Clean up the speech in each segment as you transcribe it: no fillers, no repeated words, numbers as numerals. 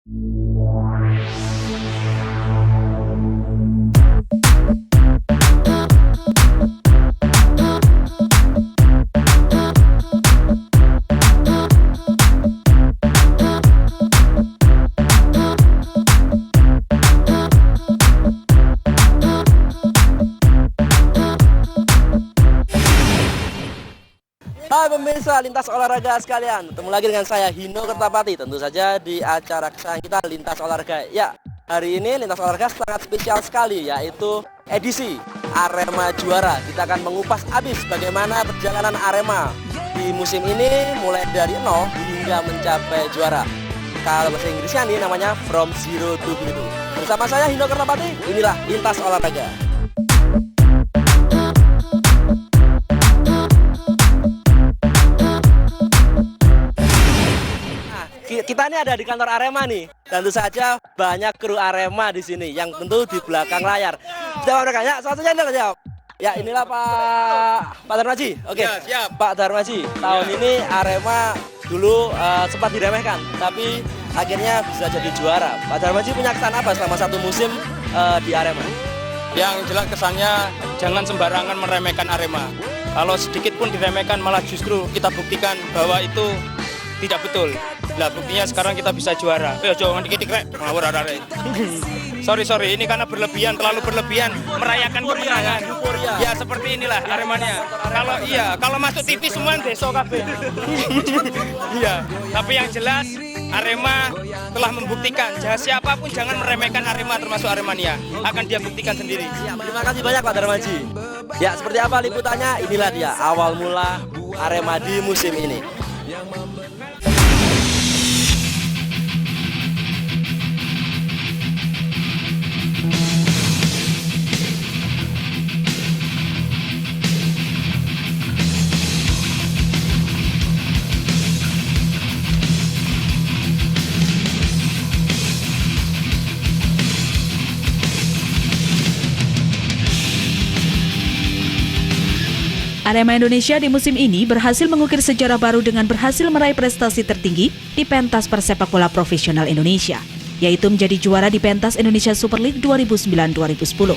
Hai pemirsa lintas olahraga sekalian, ketemu lagi dengan saya Hino Kertapati. Tentu saja di acara kesayangan kita Lintas Olahraga. Ya, hari ini Lintas Olahraga sangat spesial sekali, yaitu edisi Arema Juara. Kita akan mengupas habis bagaimana perjalanan Arema di musim ini, mulai dari nol hingga mencapai juara. Kalau bahasa Inggrisnya ini namanya From Zero to Hero. Bersama saya Hino Kertapati, inilah Lintas Olahraga. Kita ini ada di kantor Arema nih. Tentu saja banyak kru Arema di sini yang tentu di belakang layar. Jawab mereka ya, satunya adalah jawab. Ya, inilah Pak Darmaji. Oke. Ya, siap. Pak Darmaji, tahun ini Arema dulu sempat diremehkan, tapi akhirnya bisa jadi juara. Pak Darmaji punya kesan apa selama satu musim di Arema? Yang jelas kesannya jangan sembarangan meremehkan Arema. Kalau sedikit pun diremehkan malah justru kita buktikan bahwa itu tidak betul. Nah, buktinya sekarang kita bisa juara. Jangan dikit-dikit rek, ngawur arek. Sorry, ini karena terlalu berlebihan merayakan kemenangan. Ya seperti inilah Aremania. Kalau masuk TV semua besok kabeh. Iya, tapi yang jelas Arema telah membuktikan siapapun jangan meremehkan Arema, termasuk Aremania. Akan dia buktikan sendiri. Ya, terima kasih banyak Pak Darmaji. Ya, seperti apa liputannya? Inilah dia awal mula Arema di musim ini. Arema Indonesia di musim ini berhasil mengukir sejarah baru dengan berhasil meraih prestasi tertinggi di pentas persepak bola profesional Indonesia, yaitu menjadi juara di pentas Indonesia Super League 2009-2010.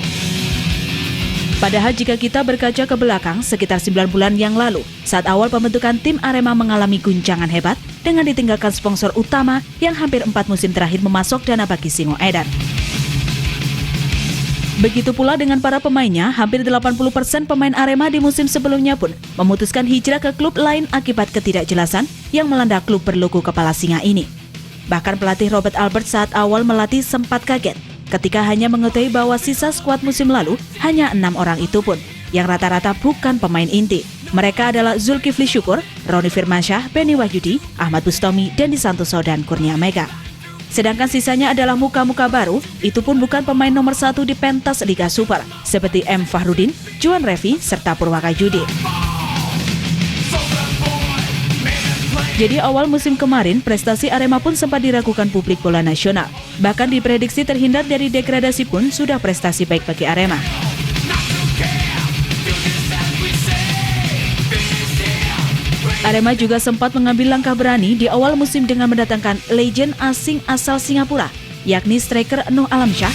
Padahal jika kita berkaca ke belakang sekitar 9 bulan yang lalu, saat awal pembentukan tim Arema mengalami guncangan hebat dengan ditinggalkan sponsor utama yang hampir 4 musim terakhir memasok dana bagi Singo Edan. Begitu pula dengan para pemainnya, hampir 80% pemain Arema di musim sebelumnya pun memutuskan hijrah ke klub lain akibat ketidakjelasan yang melanda klub berlogo kepala singa ini. Bahkan pelatih Robert Albert saat awal melatih sempat kaget ketika hanya mengetahui bahwa sisa skuad musim lalu hanya 6 orang itu pun, yang rata-rata bukan pemain inti. Mereka adalah Zulkifli Syukur, Roni Firmansyah, Benny Wahyudi, Ahmad Bustomi, Dendi Santoso, dan Kurnia Mega. Sedangkan sisanya adalah muka-muka baru, itu pun bukan pemain nomor 1 di pentas Liga Super, seperti M. Fahrudin, Juan Revi, serta Purwaka Judi. Jadi awal musim kemarin, prestasi Arema pun sempat diragukan publik bola nasional. Bahkan diprediksi terhindar dari degradasi pun sudah prestasi baik bagi Arema. Arema juga sempat mengambil langkah berani di awal musim dengan mendatangkan legend asing asal Singapura, yakni striker Nuh Alamsyah.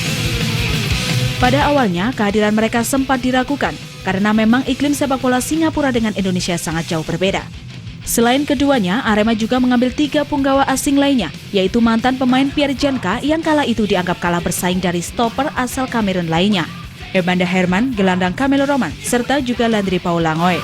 Pada awalnya, kehadiran mereka sempat diragukan karena memang iklim sepak bola Singapura dengan Indonesia sangat jauh berbeda. Selain keduanya, Arema juga mengambil 3 punggawa asing lainnya, yaitu mantan pemain Pierre Janka yang kala itu dianggap kalah bersaing dari stopper asal Kamerun lainnya, Evander Herman, gelandang Camelo Roman, serta juga Landry Paulangoy.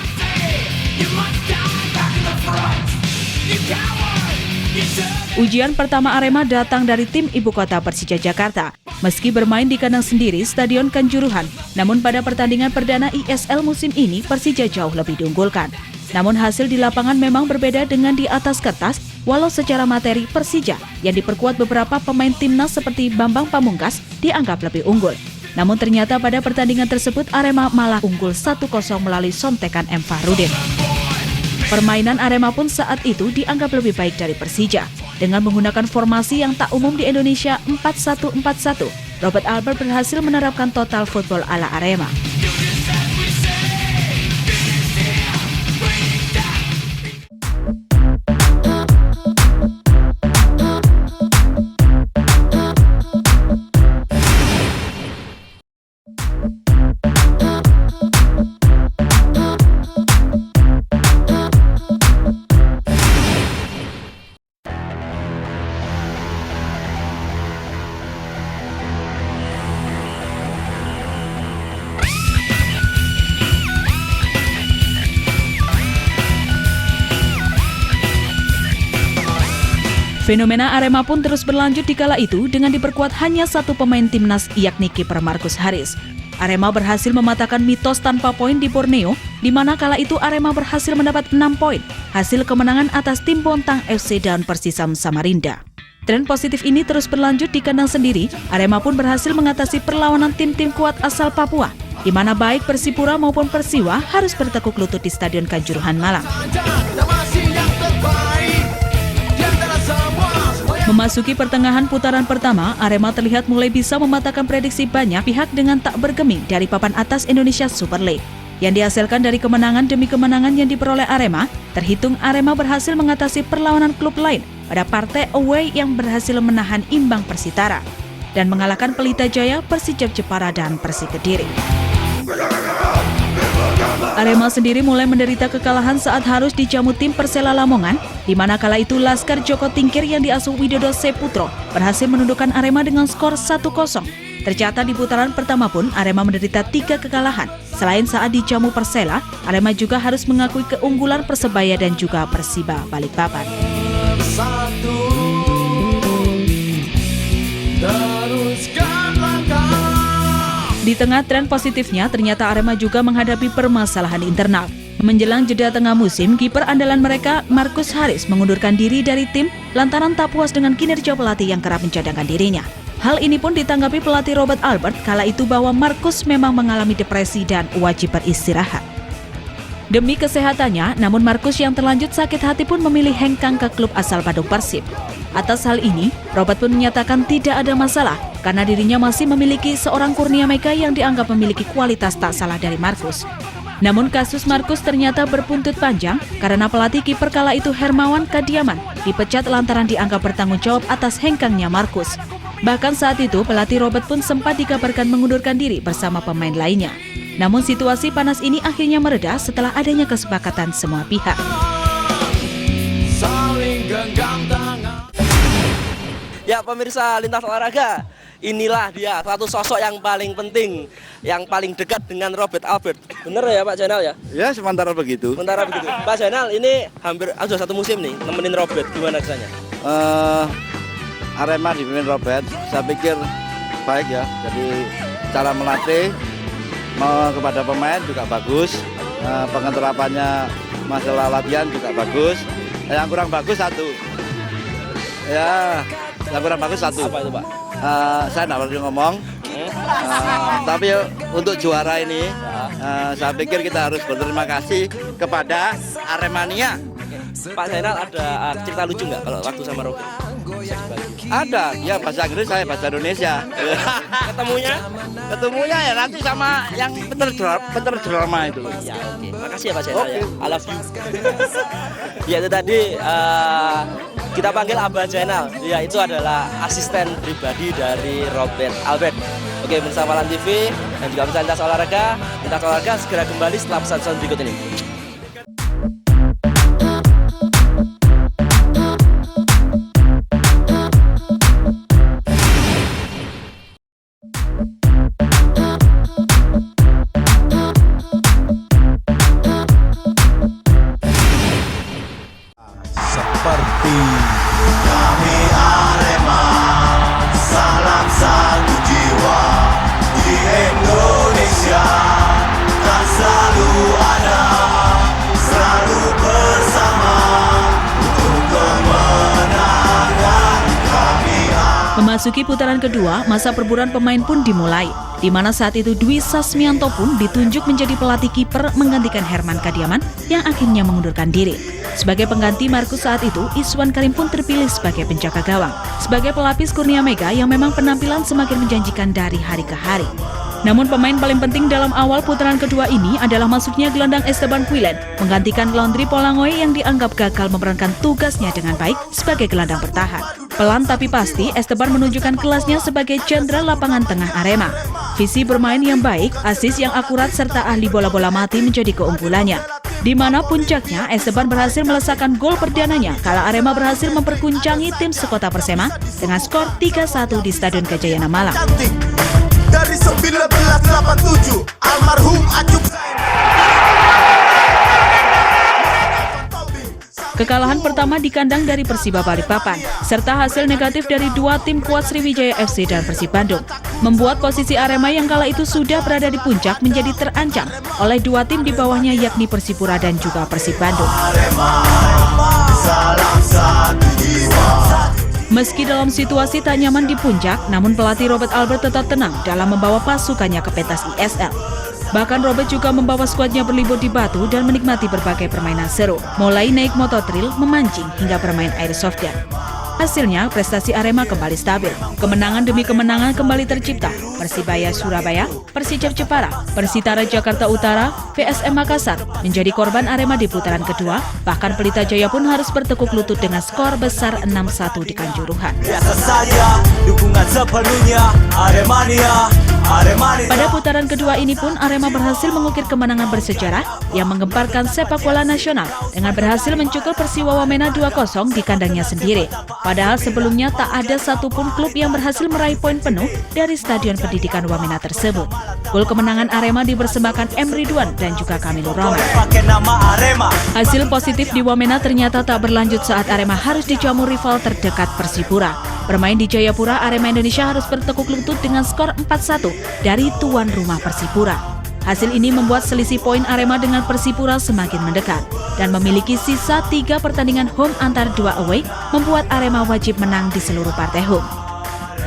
Ujian pertama Arema datang dari tim ibu kota Persija Jakarta. Meski bermain di kandang sendiri Stadion Kanjuruhan, namun pada pertandingan perdana ISL musim ini Persija jauh lebih diunggulkan. Namun hasil di lapangan memang berbeda dengan di atas kertas, walau secara materi Persija yang diperkuat beberapa pemain timnas seperti Bambang Pamungkas dianggap lebih unggul. Namun ternyata pada pertandingan tersebut Arema malah unggul 1-0 melalui sontekan M. Fahrudin. Permainan Arema pun saat itu dianggap lebih baik dari Persija. Dengan menggunakan formasi yang tak umum di Indonesia 4-1-4-1, Robert Albert berhasil menerapkan total football ala Arema. Fenomena Arema pun terus berlanjut di kala itu dengan diperkuat hanya satu pemain timnas yakni kiper Markus Haris. Arema berhasil mematahkan mitos tanpa poin di Borneo, di mana kala itu Arema berhasil mendapat 6 poin, hasil kemenangan atas tim Bontang FC dan Persisam Samarinda. Tren positif ini terus berlanjut di kandang sendiri, Arema pun berhasil mengatasi perlawanan tim-tim kuat asal Papua, di mana baik Persipura maupun Persiwa harus bertekuk lutut di Stadion Kanjuruhan Malang. Memasuki pertengahan putaran pertama, Arema terlihat mulai bisa mematahkan prediksi banyak pihak dengan tak bergeming dari papan atas Indonesia Super League. Yang dihasilkan dari kemenangan demi kemenangan yang diperoleh Arema, terhitung Arema berhasil mengatasi perlawanan klub lain pada partai away yang berhasil menahan imbang Persitara dan mengalahkan Pelita Jaya, Persijap Jepara, dan Persik Kediri. Arema sendiri mulai menderita kekalahan saat harus dijamu tim Persela Lamongan, di mana kala itu Laskar Joko Tingkir yang diasuh Widodo Seputro berhasil menundukkan Arema dengan skor 1-0. Tercatat di putaran pertama pun Arema menderita 3 kekalahan. Selain saat dijamu Persela, Arema juga harus mengakui keunggulan Persebaya dan juga Persiba Balikpapan. Di tengah tren positifnya, ternyata Arema juga menghadapi permasalahan internal. Menjelang jeda tengah musim, kiper andalan mereka, Markus Haris, mengundurkan diri dari tim lantaran tak puas dengan kinerja pelatih yang kerap mencadangkan dirinya. Hal ini pun ditanggapi pelatih Robert Albert kala itu bahwa Markus memang mengalami depresi dan wajib beristirahat. Demi kesehatannya, namun Markus yang terlanjut sakit hati pun memilih hengkang ke klub asal Bandung Persib. Atas hal ini, Robert pun menyatakan tidak ada masalah karena dirinya masih memiliki seorang Kurnia Mega yang dianggap memiliki kualitas tak salah dari Markus. Namun kasus Markus ternyata berbuntut panjang karena pelatih kiper kala itu Hermawan Kadiaman dipecat lantaran dianggap bertanggung jawab atas hengkangnya Markus. Bahkan saat itu pelatih Robert pun sempat dikabarkan mengundurkan diri bersama pemain lainnya. Namun situasi panas ini akhirnya mereda setelah adanya kesepakatan semua pihak. Ya pemirsa Lintas Olahraga, inilah dia satu sosok yang paling penting, yang paling dekat dengan Robert Albert. Bener ya Pak Jainal ya? Ya sementara begitu. Sementara begitu. Pak Jainal ini hampir sudah 1 musim nih nemenin Robert, gimana rasanya? Arema dipimpin Robert, saya pikir baik ya. Jadi cara melatih kepada pemain juga bagus, pengeterapannya masalah latihan juga bagus. Yang kurang bagus satu. Ya, yang kurang bagus satu. Apa itu Pak? Saya nggak perlu ngomong. Tapi untuk juara ini, saya pikir kita harus berterima kasih kepada Aremania. Pak Zainal ada cerita lucu nggak kalau waktu sama Robert? Ada, ya bahasa Inggris, saya bahasa Indonesia. Ketemunya ya nanti sama yang bener drama itu. Ya oke, makasih ya Pak Zainal ya. I love you. Ya itu tadi kita panggil Abah Zainal. Ya itu adalah asisten pribadi dari Robert Albert. Oke, bersama Lan TV dan juga bersama Lintas Olahraga. Lintas Olahraga segera kembali setelah pesan-pesan berikut ini. Seperti kami Arema, salam satu jiwa di Indonesia, kan selalu ada, selalu bersama untuk kemenangan kami. Memasuki putaran kedua, masa perburuan pemain pun dimulai, di mana saat itu Dwi Sasmianto pun ditunjuk menjadi pelatih kiper menggantikan Herman Kadiaman yang akhirnya mengundurkan diri. Sebagai pengganti Markus saat itu, Iswan Karim pun terpilih sebagai penjaga gawang, sebagai pelapis Kurnia Mega yang memang penampilan semakin menjanjikan dari hari ke hari. Namun pemain paling penting dalam awal putaran kedua ini adalah masuknya gelandang Esteban Quilen, menggantikan Laundry Polangoy yang dianggap gagal memerankan tugasnya dengan baik sebagai gelandang bertahan. Pelan tapi pasti, Esteban menunjukkan kelasnya sebagai jenderal lapangan tengah Arema. Visi bermain yang baik, asis yang akurat, serta ahli bola-bola mati menjadi keunggulannya. Di mana puncaknya, Esteban berhasil melesakkan gol perdananya kala Arema berhasil memperkuncangi tim sekota Persema dengan skor 3-1 di Stadion Gajayana Malang. Dari 1987, almarhum Acuk Kekalahan pertama di kandang dari Persiba Balikpapan, serta hasil negatif dari dua tim kuat Sriwijaya FC dan Persib Bandung, membuat posisi Arema yang kala itu sudah berada di puncak menjadi terancam oleh dua tim di bawahnya yakni Persipura dan juga Persib Bandung. Meski dalam situasi tak nyaman di puncak, namun pelatih Robert Albert tetap tenang dalam membawa pasukannya ke pentas ISL. Bahkan Robert juga membawa skuadnya berlibur di Batu dan menikmati berbagai permainan seru, mulai naik mototrail, memancing, hingga bermain airsoft gun. Hasilnya, prestasi Arema kembali stabil. Kemenangan demi kemenangan kembali tercipta. Persibaya Surabaya, Persijap Jepara, Persitara Jakarta Utara, PSM Makassar menjadi korban Arema di putaran kedua. Bahkan Pelita Jaya pun harus bertekuk lutut dengan skor besar 6-1 di Kanjuruhan. Biasa saja, dukungan sepenuhnya Aremania. Pada putaran kedua ini pun Arema berhasil mengukir kemenangan bersejarah yang menggemparkan sepak bola nasional dengan berhasil mencukul Persiwa Wamena 2-0 di kandangnya sendiri. Padahal sebelumnya tak ada satupun klub yang berhasil meraih poin penuh dari Stadion Pendidikan Wamena tersebut. Gol kemenangan Arema dipersembahkan M. Ridwan dan juga Kamilur Rahman. Hasil positif di Wamena ternyata tak berlanjut saat Arema harus dijamu rival terdekat Persipura. Bermain di Jayapura, Arema Indonesia harus bertekuk lutut dengan skor 4-1 dari tuan rumah Persipura. Hasil ini membuat selisih poin Arema dengan Persipura semakin mendekat dan memiliki sisa 3 pertandingan home antar 2 away membuat Arema wajib menang di seluruh partai home.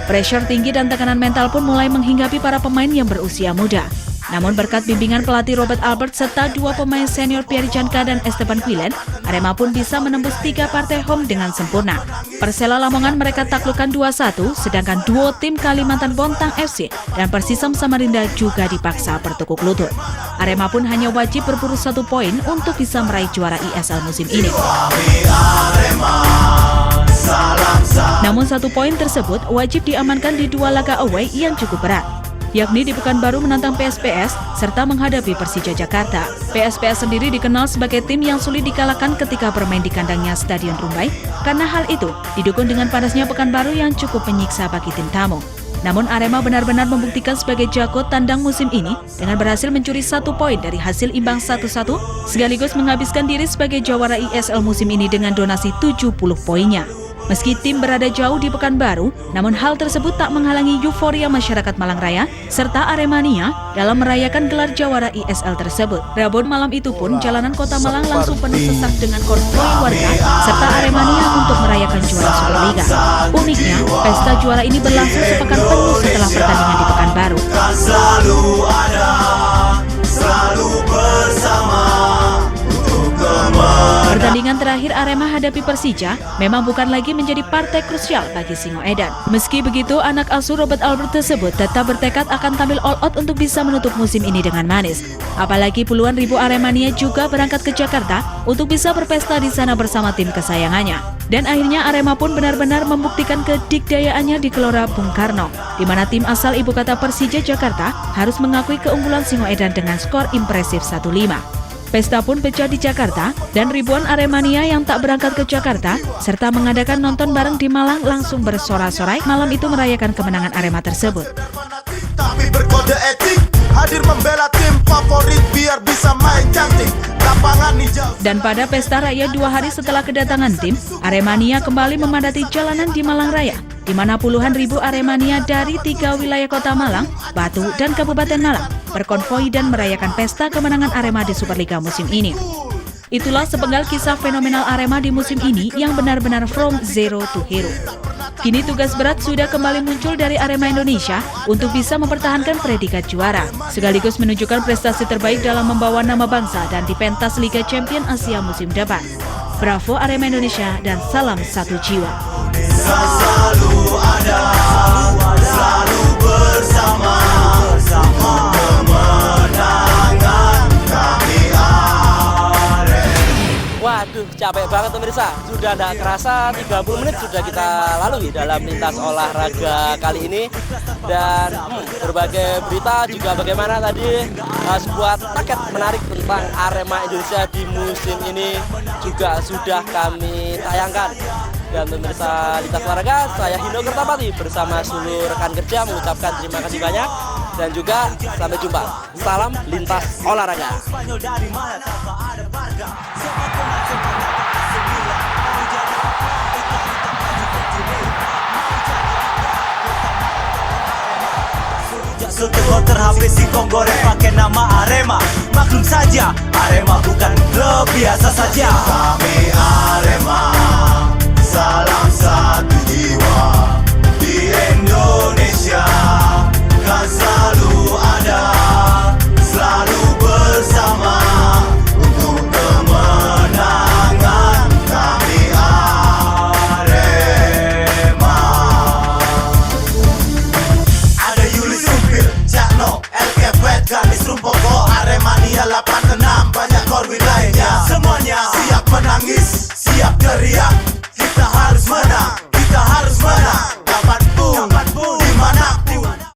Pressure tinggi dan tekanan mental pun mulai menghinggapi para pemain yang berusia muda. Namun berkat bimbingan pelatih Robert Albert serta 2 pemain senior Pierre Janka dan Esteban Quilen, Arema pun bisa menembus 3 partai home dengan sempurna. Persela Lamongan mereka taklukkan 2-1, sedangkan duo tim Kalimantan Bontang FC dan Persisam Samarinda juga dipaksa bertekuk lutut. Arema pun hanya wajib berburu 1 poin untuk bisa meraih juara ISL musim ini. Namun 1 poin tersebut wajib diamankan di 2 laga away yang cukup berat, yakni di Pekanbaru menantang PSPS serta menghadapi Persija Jakarta. PSPS sendiri dikenal sebagai tim yang sulit dikalahkan ketika bermain di kandangnya Stadion Rumbai. Karena hal itu didukung dengan panasnya Pekanbaru yang cukup menyiksa bagi tim tamu. Namun Arema benar-benar membuktikan sebagai jago tandang musim ini dengan berhasil mencuri 1 poin dari hasil imbang 1-1 sekaligus menghabiskan diri sebagai jawara ISL musim ini dengan donasi 70 poinnya. Meski tim berada jauh di Pekanbaru, namun hal tersebut tak menghalangi euforia masyarakat Malang Raya serta Aremania dalam merayakan gelar jawara ISL tersebut. Rabu malam itu pun jalanan kota Malang langsung penuh sesak dengan konvoi warga serta Aremania untuk merayakan juara Superliga. Uniknya, pesta juara ini berlangsung sepekan penuh setelah pertandingan di Pekanbaru. Selalu ada, selalu bersama. Pertandingan terakhir Arema hadapi Persija memang bukan lagi menjadi partai krusial bagi Singoedan. Meski begitu, anak asuh Robert Albert tersebut tetap bertekad akan tampil all out untuk bisa menutup musim ini dengan manis. Apalagi puluhan ribu Aremania juga berangkat ke Jakarta untuk bisa berpesta di sana bersama tim kesayangannya. Dan akhirnya Arema pun benar-benar membuktikan kedikdayaannya di Gelora Bung Karno, di mana tim asal ibu kota Persija Jakarta harus mengakui keunggulan Singoedan dengan skor impresif 1-5. Pesta pun pecah di Jakarta dan ribuan Aremania yang tak berangkat ke Jakarta serta mengadakan nonton bareng di Malang langsung bersorak-sorai malam itu merayakan kemenangan Arema tersebut. Tapi berkode etik, hadir membela tim favorit biar bisa main cantik. Lapangan hijau. Dan pada pesta raya 2 hari setelah kedatangan tim, Aremania kembali memadati jalanan di Malang Raya, di mana puluhan ribu Aremania dari 3 wilayah kota Malang, Batu, dan Kabupaten Malang berkonvoi dan merayakan pesta kemenangan Arema di Superliga musim ini. Itulah sepenggal kisah fenomenal Arema di musim ini yang benar-benar from zero to hero. Kini tugas berat sudah kembali muncul dari Arema Indonesia untuk bisa mempertahankan predikat juara, sekaligus menunjukkan prestasi terbaik dalam membawa nama bangsa dan di pentas Liga Champion Asia musim depan. Bravo Arema Indonesia dan salam satu jiwa. Selalu ada, selalu bersama. Kemenangan kami Waduh, capek banget pemirsa. Sudah tidak kerasa 30 menit sudah kita lalui dalam lintas olahraga kali ini. Dan berbagai berita juga bagaimana tadi sebuah paket menarik tentang Arema Indonesia di musim ini juga sudah kami tayangkan. Dan pemirsa lintas olahraga, saya Hino Kertapati bersama seluruh rekan kerja mengucapkan terima kasih banyak. Dan juga sampai jumpa. Salam lintas olahraga. supporter habis singkong goreng pakai nama Arema. Maklum saja, Arema bukan klub biasa saja. Kami Arema, salam satu jiwa. Di Indonesia kan selalu ada, selalu bersama untuk kemenangan. Kami Arema. Ada Yuli Sumpil, Cakno, El Kepet, Gadis Rumpoko, Aremania 8